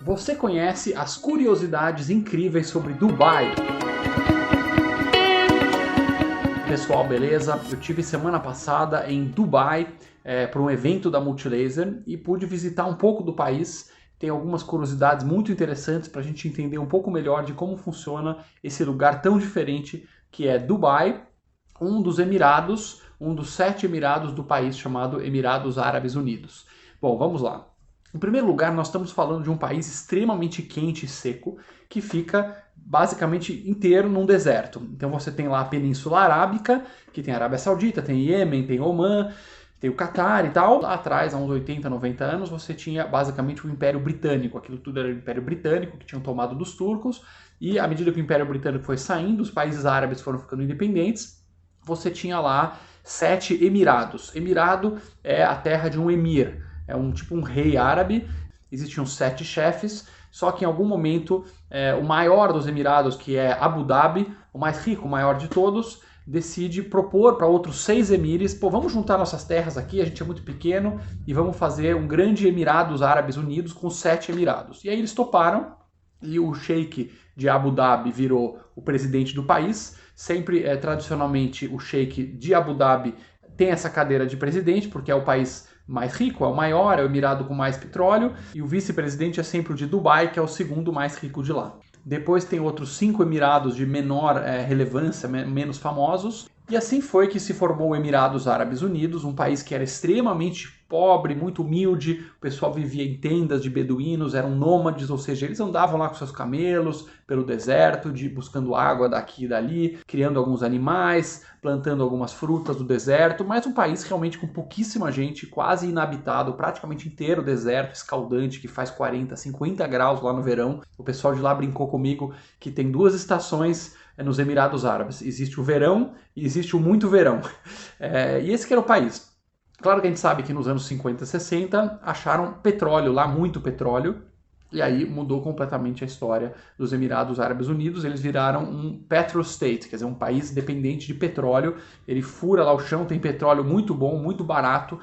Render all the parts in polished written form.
Você conhece as curiosidades incríveis sobre Dubai? Pessoal, beleza? Eu tive semana passada em Dubai para um evento da Multilaser e pude visitar um pouco do país. Tem algumas curiosidades muito interessantes para a gente entender um pouco melhor de como funciona esse lugar tão diferente que é Dubai, um dos Emirados, um dos 7 Emirados do país chamado Emirados Árabes Unidos. Bom, vamos lá. Em primeiro lugar, nós estamos falando de um país extremamente quente e seco que fica basicamente inteiro num deserto. Então você tem lá a Península Arábica, que tem a Arábia Saudita, tem Iêmen, tem Omã, tem o Catar e tal. Lá atrás, há uns 80, 90 anos, você tinha basicamente o Império Britânico. Aquilo tudo era o Império Britânico que tinham tomado dos turcos. E à medida que o Império Britânico foi saindo, os países árabes foram ficando independentes. Você tinha lá 7 emirados. Emirado é a terra de um emir. É um rei árabe, existiam 7 chefes, só que em algum momento o maior dos Emirados, que é Abu Dhabi, o mais rico, o maior de todos, decide propor para outros 6 emires, vamos juntar nossas terras aqui, a gente é muito pequeno, e vamos fazer um grande Emirados Árabes Unidos com 7 Emirados. E aí eles toparam, e o sheik de Abu Dhabi virou o presidente do país. Sempre, tradicionalmente, o sheik de Abu Dhabi tem essa cadeira de presidente, porque é o país mais rico, é o maior, é o emirado com mais petróleo, e o vice-presidente é sempre o de Dubai, que é o segundo mais rico de lá. Depois tem outros 5 emirados de menor relevância, menos famosos, e assim foi que se formou o Emirados Árabes Unidos, um país que era extremamente pobre, muito humilde, o pessoal vivia em tendas de beduínos, eram nômades, ou seja, eles andavam lá com seus camelos pelo deserto, buscando água daqui e dali, criando alguns animais, plantando algumas frutas do deserto, mas um país realmente com pouquíssima gente, quase inabitado, praticamente inteiro deserto, escaldante, que faz 40, 50 graus lá no verão. O pessoal de lá brincou comigo que tem 2 estações nos Emirados Árabes. Existe o verão e existe o muito verão. E esse que era o país. Claro que a gente sabe que nos anos 50 e 60 acharam petróleo lá, muito petróleo, e aí mudou completamente a história dos Emirados Árabes Unidos. Eles viraram um petrostate, quer dizer, um país dependente de petróleo. Ele fura lá o chão, tem petróleo muito bom, muito barato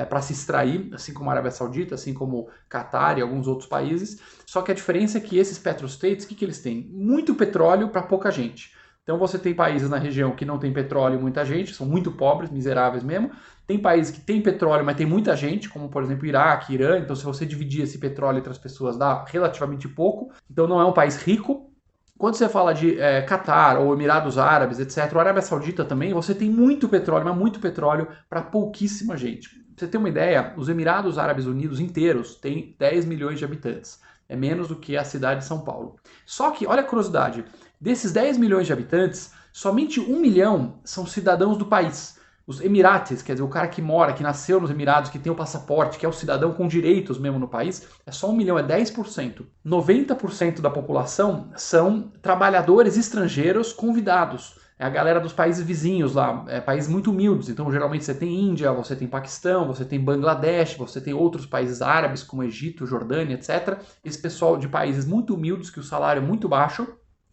para se extrair, assim como a Arábia Saudita, assim como Catar e alguns outros países. Só que a diferença é que esses petrostates, o que eles têm? Muito petróleo para pouca gente. Então você tem países na região que não tem petróleo e muita gente, são muito pobres, miseráveis mesmo. Tem países que tem petróleo, mas tem muita gente, como por exemplo Iraque, Irã. Então se você dividir esse petróleo entre as pessoas, dá relativamente pouco. Então não é um país rico. Quando você fala de Catar ou Emirados Árabes, etc., ou Arábia Saudita também, você tem muito petróleo, mas muito petróleo para pouquíssima gente. Pra você ter uma ideia, os Emirados Árabes Unidos inteiros têm 10 milhões de habitantes. É menos do que a cidade de São Paulo. Só que, olha a curiosidade, desses 10 milhões de habitantes, somente 1 milhão são cidadãos do país. Os Emirates, quer dizer, o cara que mora, que nasceu nos Emirados, que tem o passaporte, que é o cidadão com direitos mesmo no país, é só 1 milhão, é 10%. 90% da população são trabalhadores estrangeiros convidados. É a galera dos países vizinhos lá, países muito humildes. Então, geralmente você tem Índia, você tem Paquistão, você tem Bangladesh, você tem outros países árabes como Egito, Jordânia, etc. Esse pessoal de países muito humildes, que o salário é muito baixo,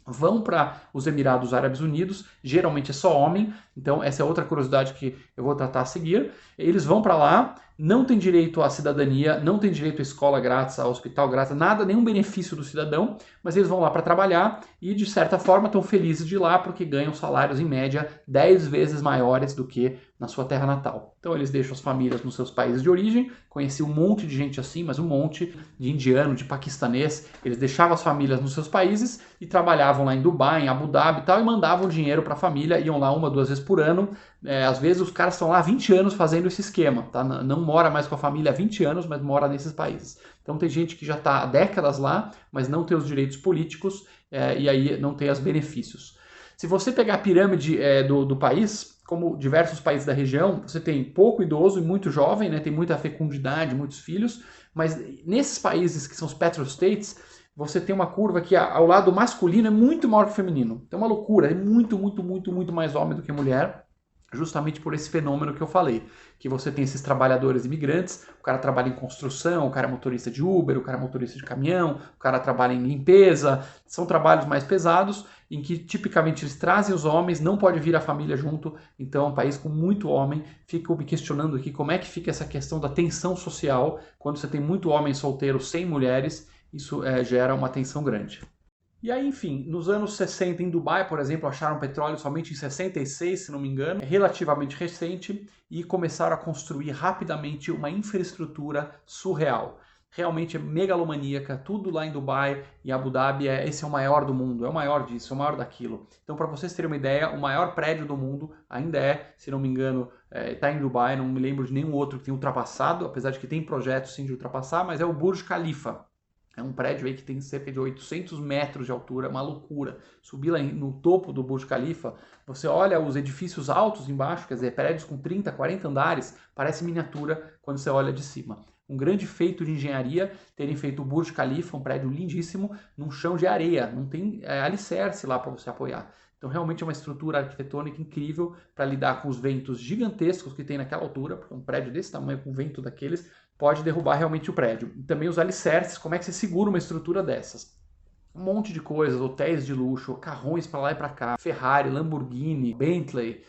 vão para os Emirados Árabes Unidos, geralmente é só homem, então essa é outra curiosidade que eu vou tratar a seguir. Eles vão para lá, não tem direito à cidadania, não tem direito à escola grátis, ao hospital grátis, nada, nenhum benefício do cidadão, mas eles vão lá para trabalhar e de certa forma estão felizes de ir lá porque ganham salários em média 10 vezes maiores do que na sua terra natal. Então eles deixam as famílias nos seus países de origem. Conheci um monte de gente assim, mas um monte de indiano, de paquistanês. Eles deixavam as famílias nos seus países e trabalhavam lá em Dubai, em Abu Dhabi e tal, e mandavam dinheiro para a família, iam lá 1, 2 vezes por ano. Às vezes os caras estão lá há 20 anos fazendo esse esquema, tá? Não mora mais com a família há 20 anos, mas mora nesses países. Então tem gente que já está há décadas lá, mas não tem os direitos políticos e aí não tem os benefícios. Se você pegar a pirâmide do país, como diversos países da região, você tem pouco idoso e muito jovem, né? Tem muita fecundidade, muitos filhos, mas nesses países que são os petrostates, você tem uma curva que ao lado masculino é muito maior que o feminino. Então é uma loucura, é muito, muito, muito, muito mais homem do que mulher, justamente por esse fenômeno que eu falei, que você tem esses trabalhadores imigrantes, o cara trabalha em construção, o cara é motorista de Uber, o cara é motorista de caminhão, o cara trabalha em limpeza, são trabalhos mais pesados, em que tipicamente eles trazem os homens, não pode vir a família junto, então é um país com muito homem. Fico me questionando aqui como é que fica essa questão da tensão social, quando você tem muito homem solteiro sem mulheres, isso gera uma tensão grande. E aí, enfim, nos anos 60 em Dubai, por exemplo, acharam petróleo somente em 66, se não me engano, é relativamente recente, e começaram a construir rapidamente uma infraestrutura surreal. Realmente é megalomaníaca, tudo lá em Dubai e Abu Dhabi, esse é o maior do mundo, é o maior disso, é o maior daquilo. Então, para vocês terem uma ideia, o maior prédio do mundo ainda se não me engano, está em Dubai, não me lembro de nenhum outro que tenha ultrapassado, apesar de que tem projetos sim de ultrapassar, mas é o Burj Khalifa. É um prédio aí que tem cerca de 800 metros de altura, uma loucura. Subir lá no topo do Burj Khalifa, você olha os edifícios altos embaixo, quer dizer, prédios com 30, 40 andares, parece miniatura quando você olha de cima. Um grande feito de engenharia terem feito o Burj Khalifa, um prédio lindíssimo, num chão de areia, não tem alicerce lá para você apoiar. Então realmente é uma estrutura arquitetônica incrível para lidar com os ventos gigantescos que tem naquela altura, porque um prédio desse tamanho com vento daqueles pode derrubar realmente o prédio. E também os alicerces, como é que você segura uma estrutura dessas? Um monte de coisas, hotéis de luxo, carrões para lá e para cá, Ferrari, Lamborghini, Bentley,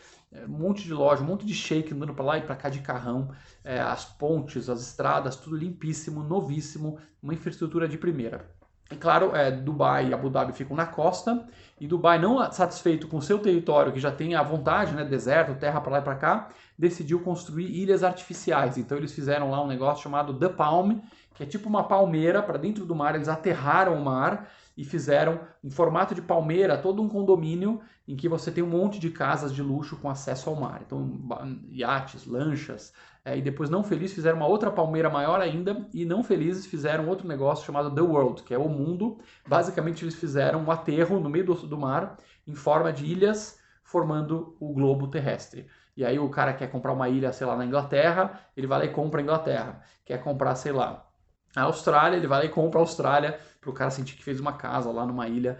um monte de loja, um monte de shake andando para lá e para cá de carrão, as pontes, as estradas, tudo limpíssimo, novíssimo, uma infraestrutura de primeira. E claro, Dubai e Abu Dhabi ficam na costa, e Dubai, não satisfeito com o seu território, que já tem à vontade, né, deserto, terra para lá e para cá, decidiu construir ilhas artificiais. Então eles fizeram lá um negócio chamado The Palm, que é tipo uma palmeira para dentro do mar, eles aterraram o mar e fizeram em formato de palmeira todo um condomínio em que você tem um monte de casas de luxo com acesso ao mar. Então, iates, lanchas, e depois, não felizes, fizeram uma outra palmeira maior ainda, e não felizes fizeram outro negócio chamado The World, que é o mundo. Basicamente, eles fizeram um aterro no meio do mar, em forma de ilhas, formando o globo terrestre. E aí o cara quer comprar uma ilha, sei lá, na Inglaterra, ele vai lá e compra a Inglaterra. Quer comprar, sei lá, a Austrália, ele vai lá e compra a Austrália, para o cara sentir que fez uma casa lá numa ilha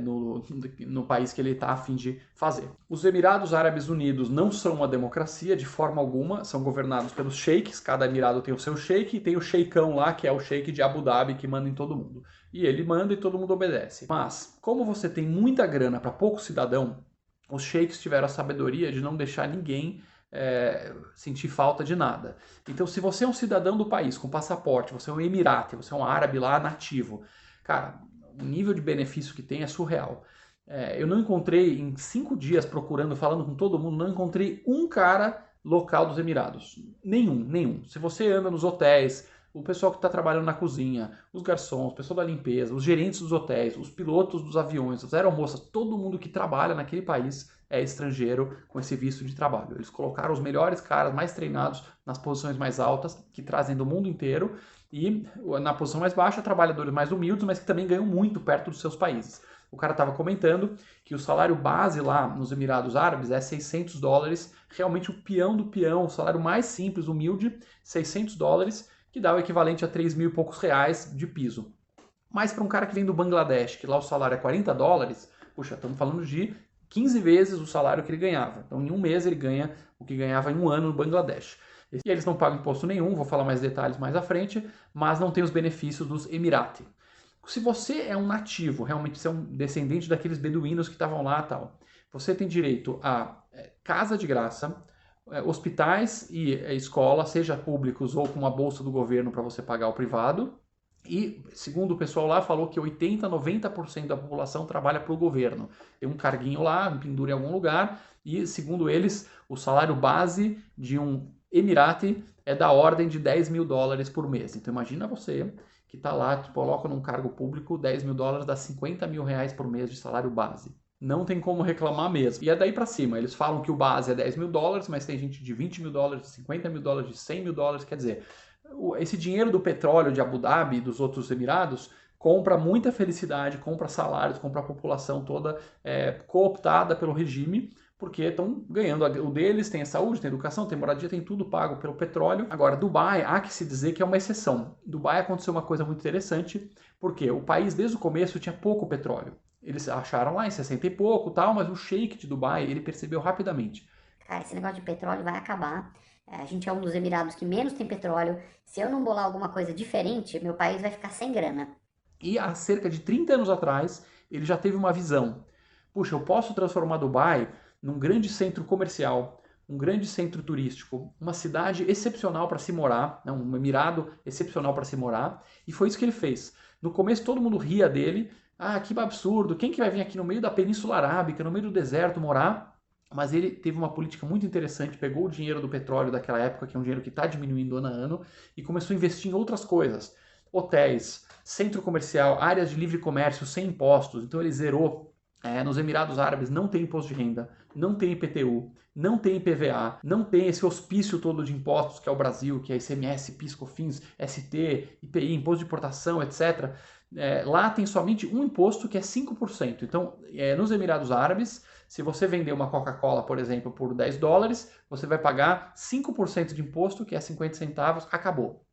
no país que ele está a fim de fazer. Os Emirados Árabes Unidos não são uma democracia de forma alguma, são governados pelos sheiks, cada emirado tem o seu sheik, e tem o sheikão lá, que é o sheik de Abu Dhabi, que manda em todo mundo. E ele manda e todo mundo obedece. Mas, como você tem muita grana para pouco cidadão, os sheiks tiveram a sabedoria de não deixar ninguém sentir falta de nada. Então, se você é um cidadão do país com passaporte, você é um emirate, você é um árabe lá nativo, cara, o nível de benefício que tem é surreal. Eu não encontrei, em 5 dias procurando, falando com todo mundo, não encontrei um cara local dos Emirados. Nenhum. Se você anda nos hotéis, o pessoal que está trabalhando na cozinha, os garçons, o pessoal da limpeza, os gerentes dos hotéis, os pilotos dos aviões, as aeromoças, todo mundo que trabalha naquele país é estrangeiro com esse visto de trabalho. Eles colocaram os melhores caras mais treinados nas posições mais altas, que trazem do mundo inteiro, e na posição mais baixa, trabalhadores mais humildes, mas que também ganham muito perto dos seus países. O cara estava comentando que o salário base lá nos Emirados Árabes é $600, realmente o peão do peão, o salário mais simples, humilde, $600, que dá o equivalente a 3 mil e poucos reais de piso. Mas para um cara que vem do Bangladesh, que lá o salário é $40, puxa, estamos falando de 15 vezes o salário que ele ganhava. Então, em um mês, ele ganha o que ganhava em um ano no Bangladesh. E eles não pagam imposto nenhum, vou falar mais detalhes mais à frente, mas não tem os benefícios dos Emirati. Se você é um nativo, realmente você é um descendente daqueles beduínos que estavam lá e tal, você tem direito a casa de graça, hospitais e escola, seja públicos ou com uma bolsa do governo para você pagar o privado. E, segundo o pessoal lá, falou que 80%, 90% da população trabalha para o governo. Tem um carguinho lá, um pendura em algum lugar, e, segundo eles, o salário base de um Emirati é da ordem de $10 mil por mês. Então, imagina você que está lá, coloca num cargo público, $10 mil dá 50 mil reais por mês de salário base. Não tem como reclamar mesmo. E é daí para cima. Eles falam que o base é $10 mil, mas tem gente de $20 mil, de $50 mil, de $100 mil, quer dizer, esse dinheiro do petróleo de Abu Dhabi e dos outros Emirados compra muita felicidade, compra salários, compra a população toda cooptada pelo regime, porque estão ganhando o deles, tem a saúde, tem a educação, tem moradia, tem tudo pago pelo petróleo. Agora, Dubai, há que se dizer que é uma exceção. Dubai aconteceu uma coisa muito interessante, porque o país desde o começo tinha pouco petróleo. Eles acharam lá em 60 e pouco, tal, mas o sheik de Dubai, ele percebeu rapidamente. Cara, esse negócio de petróleo vai acabar. A gente é um dos Emirados que menos tem petróleo. Se eu não bolar alguma coisa diferente, meu país vai ficar sem grana. E há cerca de 30 anos atrás, ele já teve uma visão. Puxa, eu posso transformar Dubai num grande centro comercial, um grande centro turístico, uma cidade excepcional para se morar, um emirado excepcional para se morar, e foi isso que ele fez. No começo todo mundo ria dele. Ah, que absurdo, quem que vai vir aqui no meio da Península Arábica, no meio do deserto morar? Mas ele teve uma política muito interessante, pegou o dinheiro do petróleo daquela época, que é um dinheiro que está diminuindo ano a ano, e começou a investir em outras coisas. Hotéis, centro comercial, áreas de livre comércio sem impostos. Então ele zerou. Nos Emirados Árabes não tem imposto de renda, não tem IPTU, não tem IPVA, não tem esse hospício todo de impostos que é o Brasil, que é ICMS, PIS, COFINS, ST, IPI, imposto de importação, etc. Lá tem somente um imposto que é 5%. Então, nos Emirados Árabes, se você vender uma Coca-Cola, por exemplo, por $10, você vai pagar 5% de imposto, que é 50 centavos, acabou.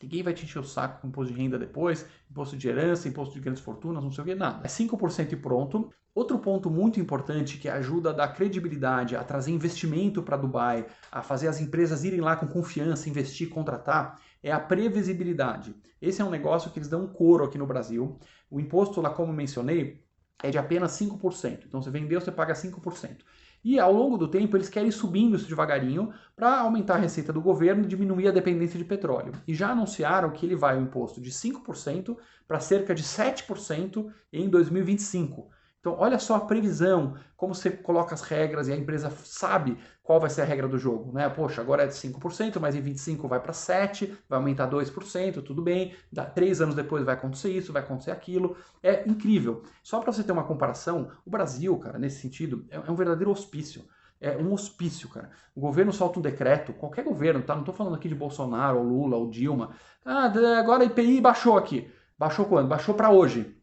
Ninguém vai te encher o saco com imposto de renda depois, imposto de herança, imposto de grandes fortunas, não sei o que, nada. É 5% e pronto. Outro ponto muito importante que ajuda a dar credibilidade, a trazer investimento para Dubai, a fazer as empresas irem lá com confiança, investir, contratar, é a previsibilidade. Esse é um negócio que eles dão um couro aqui no Brasil. O imposto lá, como mencionei, é de apenas 5%. Então, você vendeu, você paga 5%. E ao longo do tempo eles querem ir subindo isso devagarinho para aumentar a receita do governo e diminuir a dependência de petróleo. E já anunciaram que ele vai o imposto de 5% para cerca de 7% em 2025. Então olha só a previsão, como você coloca as regras e a empresa sabe qual vai ser a regra do jogo, né? Poxa, agora é de 5%, mas em 25 vai para 7%, vai aumentar 2%, tudo bem, 3 anos depois vai acontecer isso, vai acontecer aquilo. É incrível. Só para você ter uma comparação, o Brasil, cara, nesse sentido, é um verdadeiro hospício. É um hospício, cara. O governo solta um decreto, qualquer governo, tá? Não estou falando aqui de Bolsonaro, ou Lula, ou Dilma. Ah, agora a IPI baixou aqui. Baixou quando? Baixou para hoje.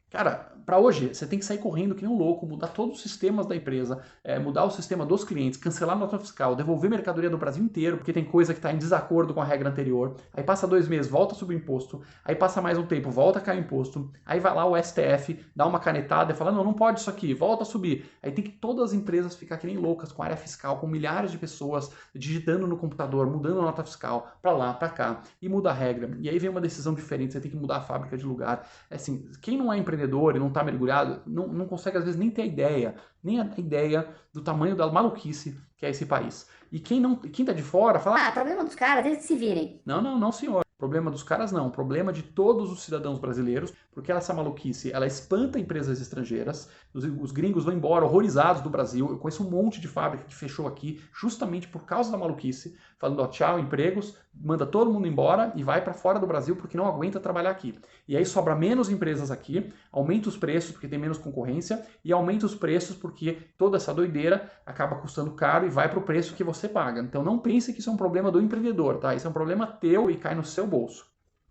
Cara, para hoje, você tem que sair correndo que nem um louco, mudar todos os sistemas da empresa, mudar o sistema dos clientes, cancelar a nota fiscal, devolver mercadoria do Brasil inteiro, porque tem coisa que está em desacordo com a regra anterior. Aí passa 2 meses, volta a subir o imposto. Aí passa mais um tempo, volta a cair o imposto. Aí vai lá o STF, dá uma canetada e fala, não pode isso aqui, volta a subir. Aí tem que todas as empresas ficar que nem loucas com a área fiscal, com milhares de pessoas digitando no computador, mudando a nota fiscal para lá, para cá, e muda a regra. E aí vem uma decisão diferente, você tem que mudar a fábrica de lugar. Assim, quem não é empreendedor e não está mergulhado, não consegue às vezes nem ter nem a ideia do tamanho da maluquice que é esse país. E quem tá de fora fala, problema dos caras, eles se virem. Não, senhor. Problema dos caras não, problema de todos os cidadãos brasileiros, porque essa maluquice, ela espanta empresas estrangeiras, os gringos vão embora horrorizados do Brasil. Eu conheço um monte de fábrica que fechou aqui justamente por causa da maluquice, falando, ó, tchau, empregos, manda todo mundo embora e vai para fora do Brasil porque não aguenta trabalhar aqui. E aí sobra menos empresas aqui, aumenta os preços porque tem menos concorrência e aumenta os preços porque toda essa doideira acaba custando caro e vai para o preço que você paga. Então não pense que isso é um problema do empreendedor, tá? Isso é um problema teu e cai no seu bolso.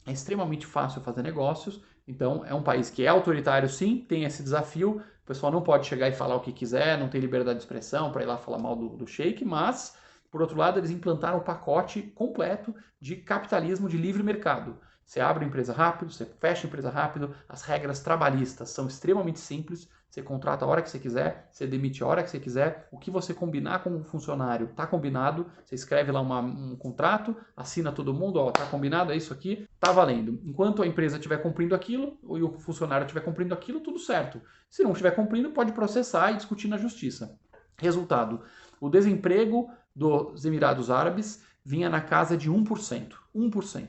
É extremamente fácil fazer negócios, então é um país que é autoritário sim, tem esse desafio, o pessoal não pode chegar e falar o que quiser, não tem liberdade de expressão para ir lá falar mal do sheik, mas, por outro lado, eles implantaram um pacote completo de capitalismo de livre mercado. Você abre a empresa rápido, você fecha a empresa rápido, as regras trabalhistas são extremamente simples, você contrata a hora que você quiser, você demite a hora que você quiser, o que você combinar com o funcionário está combinado, você escreve lá um contrato, assina todo mundo, ó, tá combinado, é isso aqui, tá valendo. Enquanto a empresa estiver cumprindo aquilo, e o funcionário estiver cumprindo aquilo, tudo certo. Se não estiver cumprindo, pode processar e discutir na justiça. Resultado, o desemprego dos Emirados Árabes vinha na casa de 1%. 1%.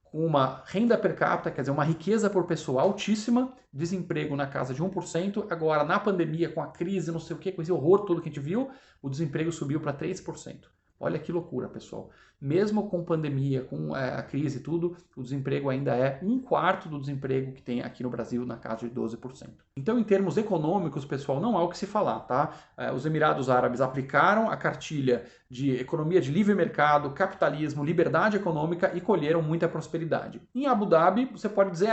Com uma renda per capita, quer dizer, uma riqueza por pessoa altíssima, desemprego na casa de 1%, agora na pandemia, com a crise, não sei o que, com esse horror todo que a gente viu, o desemprego subiu para 3%. Olha que loucura, pessoal. Mesmo com pandemia, com a crise e tudo, o desemprego ainda é 1/4 do desemprego que tem aqui no Brasil, na casa de 12%. Então, em termos econômicos, pessoal, não há o que se falar, tá? Os Emirados Árabes aplicaram a cartilha de economia de livre mercado, capitalismo, liberdade econômica e colheram muita prosperidade. Em Abu Dhabi, você pode dizer,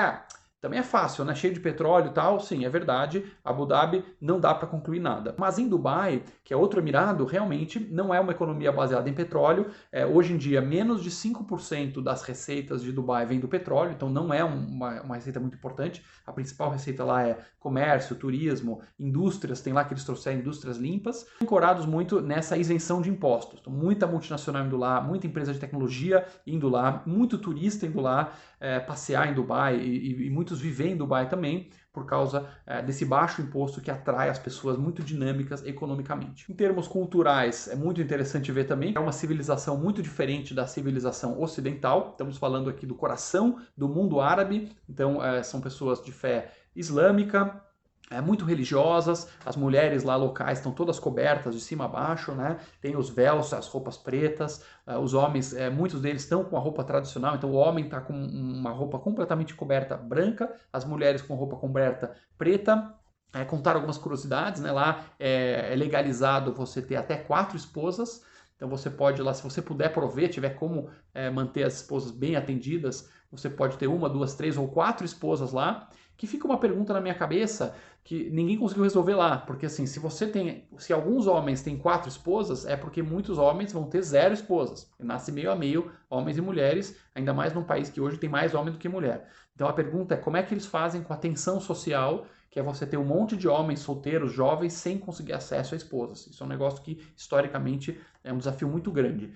também é fácil, né? Cheio de petróleo e tal. Sim, é verdade. Abu Dhabi não dá para concluir nada. Mas em Dubai, que é outro emirado, realmente não é uma economia baseada em petróleo. Hoje em dia, menos de 5% das receitas de Dubai vem do petróleo. Então não é uma receita muito importante. A principal receita lá é comércio, turismo, indústrias. Tem lá que eles trouxeram indústrias limpas. Ancorados muito nessa isenção de impostos. Então, muita multinacional indo lá, muita empresa de tecnologia indo lá, muito turista indo lá passear em Dubai e muitos muitos vivem em Dubai também por causa desse baixo imposto que atrai as pessoas muito dinâmicas economicamente. Em termos culturais, é muito interessante ver também, é uma civilização muito diferente da civilização ocidental. Estamos falando aqui do coração do mundo árabe, então são pessoas de fé islâmica, muito religiosas, as mulheres lá locais estão todas cobertas de cima a baixo, né? Tem os véus, as roupas pretas, os homens, muitos deles estão com a roupa tradicional, então o homem está com uma roupa completamente coberta branca, as mulheres com roupa coberta preta. Contar algumas curiosidades, né? Lá é legalizado você ter até 4 esposas, então você pode lá, se você puder prover, tiver como manter as esposas bem atendidas, você pode ter 1, 2, 3 ou 4 esposas lá. Que fica uma pergunta na minha cabeça que ninguém conseguiu resolver lá, porque assim, se alguns homens têm 4 esposas, é porque muitos homens vão ter 0 esposas. Nasce meio a meio, homens e mulheres, ainda mais num país que hoje tem mais homem do que mulher. Então a pergunta é como é que eles fazem com a tensão social, que é você ter um monte de homens solteiros, jovens, sem conseguir acesso a esposas. Isso é um negócio que, historicamente, é um desafio muito grande.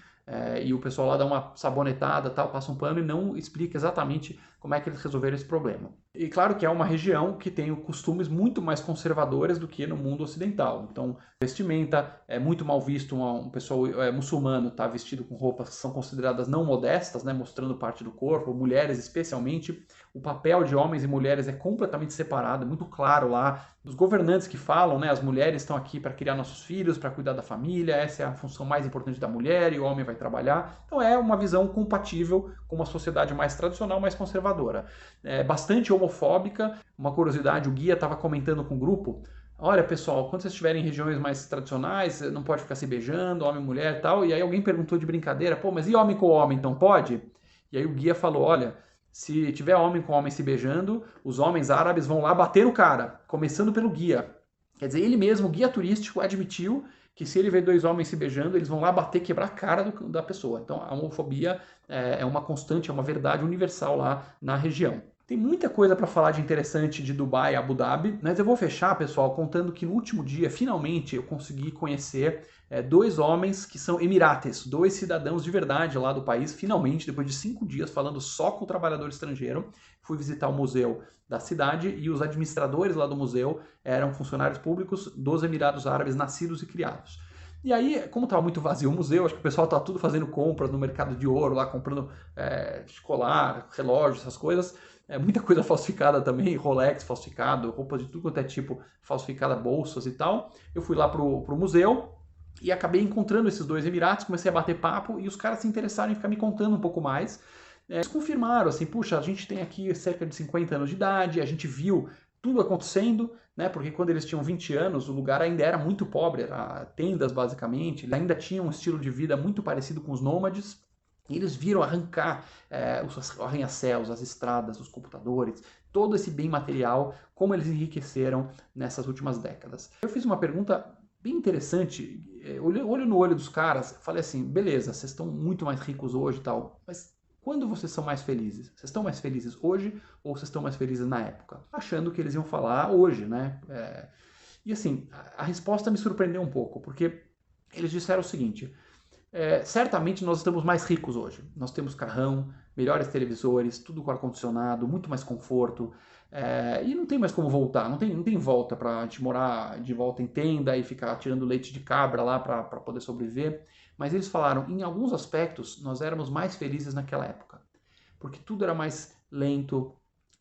E o pessoal lá dá uma sabonetada, tal, passa um pano e não explica exatamente como é que eles resolveram esse problema. E claro que é uma região que tem costumes muito mais conservadores do que no mundo ocidental. Então, vestimenta é muito mal visto, um pessoal muçulmano está vestido com roupas que são consideradas não modestas, né, mostrando parte do corpo, mulheres especialmente. O papel de homens e mulheres é completamente separado, é muito claro lá. Os governantes que falam, né, as mulheres estão aqui para criar nossos filhos, para cuidar da família, essa é a função mais importante da mulher e o homem vai trabalhar. Então é uma visão compatível com uma sociedade mais tradicional, mais conservadora. É bastante homofóbica. Uma curiosidade, o guia estava comentando com o grupo, olha pessoal, quando vocês estiverem em regiões mais tradicionais, não pode ficar se beijando, homem e mulher e tal. E aí alguém perguntou de brincadeira, pô, mas e homem com homem, então pode? E aí o guia falou, olha, se tiver homem com homem se beijando, os homens árabes vão lá bater no cara, começando pelo guia. Quer dizer, ele mesmo, o guia turístico, admitiu que se ele vê 2 homens se beijando, eles vão lá bater, quebrar a cara da pessoa. Então a homofobia é uma constante, é uma verdade universal lá na região. Tem muita coisa para falar de interessante de Dubai e Abu Dhabi, mas eu vou fechar, pessoal, contando que no último dia, finalmente, eu consegui conhecer 2 homens que são emirates, 2 cidadãos de verdade lá do país, finalmente, depois de 5 dias falando só com o trabalhador estrangeiro. Fui visitar o museu da cidade e os administradores lá do museu eram funcionários públicos dos Emirados Árabes, nascidos e criados. E aí, como estava muito vazio o museu, acho que o pessoal estava tudo fazendo compras no mercado de ouro, lá comprando colar, relógio, essas coisas. Muita coisa falsificada também, Rolex falsificado, roupa de tudo quanto é tipo falsificada, bolsas e tal. Eu fui lá pro museu e acabei encontrando esses 2 emirates, comecei a bater papo e os caras se interessaram em ficar me contando um pouco mais. Eles confirmaram assim, puxa, a gente tem aqui cerca de 50 anos de idade, a gente viu tudo acontecendo, né? Porque quando eles tinham 20 anos, o lugar ainda era muito pobre, era tendas basicamente, eles ainda tinham um estilo de vida muito parecido com os nômades. E eles viram arrancar os arranha-céus, as estradas, os computadores, todo esse bem material, como eles enriqueceram nessas últimas décadas. Eu fiz uma pergunta bem interessante, olho no olho dos caras, falei assim, beleza, vocês estão muito mais ricos hoje e tal, mas quando vocês são mais felizes? Vocês estão mais felizes hoje ou vocês estão mais felizes na época? Achando que eles iam falar hoje, né? E assim, a resposta me surpreendeu um pouco, porque eles disseram o seguinte, certamente nós estamos mais ricos hoje. Nós temos carrão, melhores televisores, tudo com ar-condicionado, muito mais conforto. E não tem mais como voltar, não tem volta para a gente morar de volta em tenda e ficar tirando leite de cabra lá para poder sobreviver. Mas eles falaram, em alguns aspectos, nós éramos mais felizes naquela época. Porque tudo era mais lento,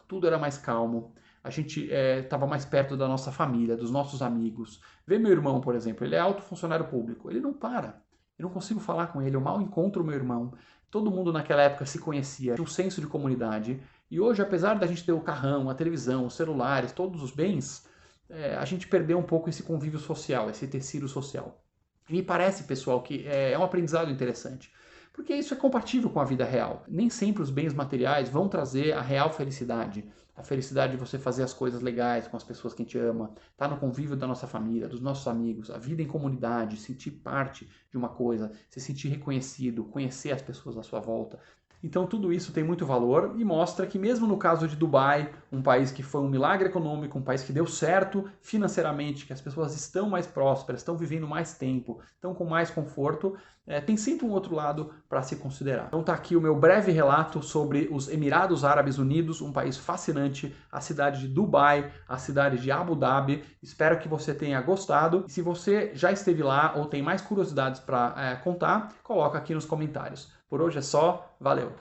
tudo era mais calmo. A gente estava mais perto da nossa família, dos nossos amigos. Vê meu irmão, por exemplo, ele é alto funcionário público, ele não para. Eu não consigo falar com ele, eu mal encontro o meu irmão. Todo mundo naquela época se conhecia, tinha um senso de comunidade. E hoje, apesar da gente ter o carrão, a televisão, os celulares, todos os bens, a gente perdeu um pouco esse convívio social, esse tecido social. E me parece, pessoal, que é um aprendizado interessante. Porque isso é compatível com a vida real. Nem sempre os bens materiais vão trazer a real felicidade. A felicidade de você fazer as coisas legais com as pessoas que a gente ama, estar no convívio da nossa família, dos nossos amigos, a vida em comunidade, sentir parte de uma coisa, se sentir reconhecido, conhecer as pessoas à sua volta. Então tudo isso tem muito valor e mostra que mesmo no caso de Dubai, um país que foi um milagre econômico, um país que deu certo financeiramente, que as pessoas estão mais prósperas, estão vivendo mais tempo, estão com mais conforto, tem sempre um outro lado para se considerar. Então tá aqui o meu breve relato sobre os Emirados Árabes Unidos, um país fascinante, a cidade de Dubai, a cidade de Abu Dhabi. Espero que você tenha gostado. E se você já esteve lá ou tem mais curiosidades para contar, coloca aqui nos comentários. Por hoje é só, valeu!